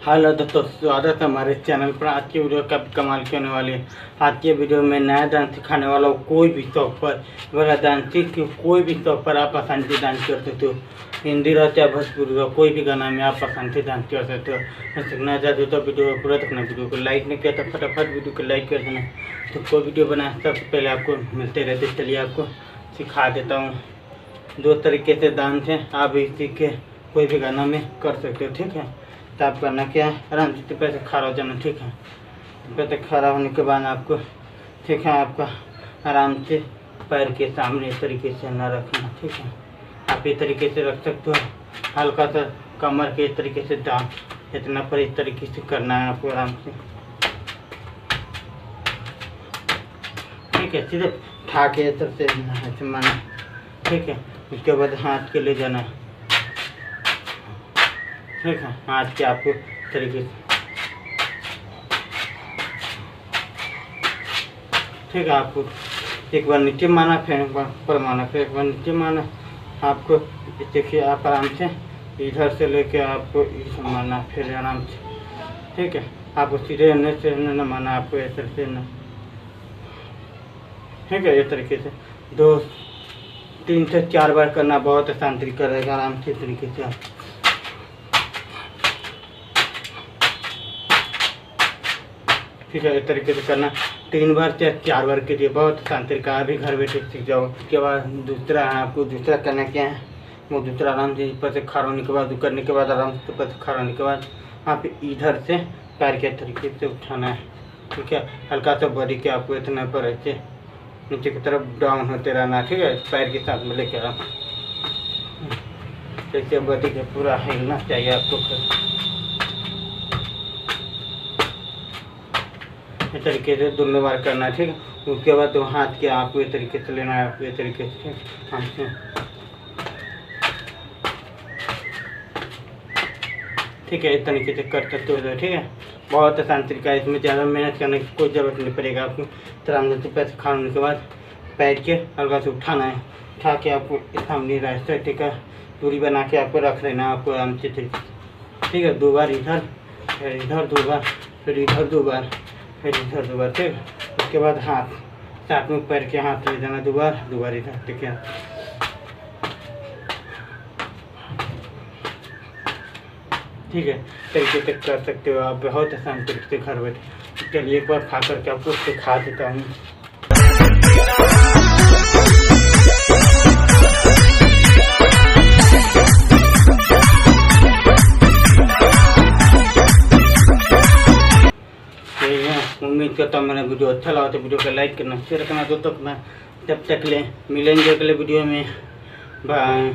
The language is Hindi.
हेलो दोस्तों, स्वागत है हमारे चैनल पर। आज की वीडियो काफ़ी कमाल की होने वाली है। आज की वीडियो में नया डांस सिखाने वाला हूँ। कोई भी शौक पर वगैरह डांस सीख कोई भी शौक पर आप आसानी से डांस कर सकते हो। हिंदी रहते या भोजपुरी हो, कोई भी गाना में आप आसानी से डांस कर सकते हो। सीखना चाहते हो तो वीडियो को पूरा देखना। वीडियो को लाइक नहीं किया तो फटाफट वीडियो को लाइक कर देना। तो कोई वीडियो बनाए सबसे पहले आपको मिलते रहते, चलिए आपको सिखा देता हूँ। 2 तरीके से डांस है, आप भी सीख के कोई भी गाना में कर सकते हो। ठीक है, तो आप करना क्या है, आराम से पैसे खड़ा हो जाना। ठीक है, पैसे खड़ा होने के बाद आपको ठीक है, आपका आराम से पैर के सामने इस तरीके से ना रखना। ठीक है, आप इस तरीके से रख सकते हो। हल्का सा कमर के इस तरीके से डांस इतना पर इस तरीके से करना है आपको आराम से। ठीक है, सिर्फ ठा के ऐसे माना। ठीक है, उसके बाद हाथ के ले जाना है। ठीक है, हाथ के आपको तरीके से ठीक है, आपको एक बार नीचे माना, फिर एक बार ऊपर माना, फिर एक बार नीचे माना। आपको देखिए, आप आराम से इधर से लेके आपको इधर माना, फिर आराम से। ठीक है, आपको सीधे से न माना, आपको ऐसे से न। ठीक है, इस तरीके से 2, 3 से 4 बार करना बहुत आसान तरीका रहेगा। आराम से तरीके से आप ठीक है, इस तरीके से करना 3 बार से 4 बार के लिए बहुत आसान तरीका, अभी घर बैठे सीख जाओ। उसके बाद दूसरा है, आपको दूसरा करना क्या है, वो दूसरा आराम से ऊपर से खड़ा होने के बाद करने के बाद आराम से ऊपर से खड़ा होने के बाद आप इधर से पैर के तरीके से उठाना है। ठीक है, हल्का सा बॉडी के आपको इतना पर ऐसे नीचे की तरफ डाउन होते रहना। ठीक है, पैर के साथ में लेकर आप जैसे बॉडी के पूरा हिलना चाहिए आपको। इस तरीके से 2 बार करना है। ठीक है, उसके बाद 2 हाथ के आपको इस तरीके से लेना है, आपको इस तरीके से हाथ से। ठीक है, इस तरीके से कर सकते हो। ठीक है, बहुत आसान तरीका है, इसमें ज़्यादा मेहनत करने की कोई ज़रूरत नहीं पड़ेगा आपको। आराम से पैसे खाने के बाद पैर के हल्का से उठाना है। उठा के आपको सामने रास्ता टिका दूरी बना के आपको रख लेना है, आपको आराम से। ठीक है, 2 बार इधर, फिर इधर 2 बार, फिर इधर 2 बार, फिर इधर 2 बार। ठीक, उसके बाद हाथ साथ में पैर के हाथ ले जाना 2 बार इधर। ठीक है, ठीक है, तरीके से कर सकते हो आप, बहुत आसान तरीके से घर बैठे। चलिए एक बार खा करके आपको सिखा देता हूँ। उम्मीद करता हूँ मेरा वीडियो अच्छा लगा तो वीडियो को लाइक करना, शेयर करना दोस्तों। तब तक ले मिलेंगे अगले वीडियो में। बाय।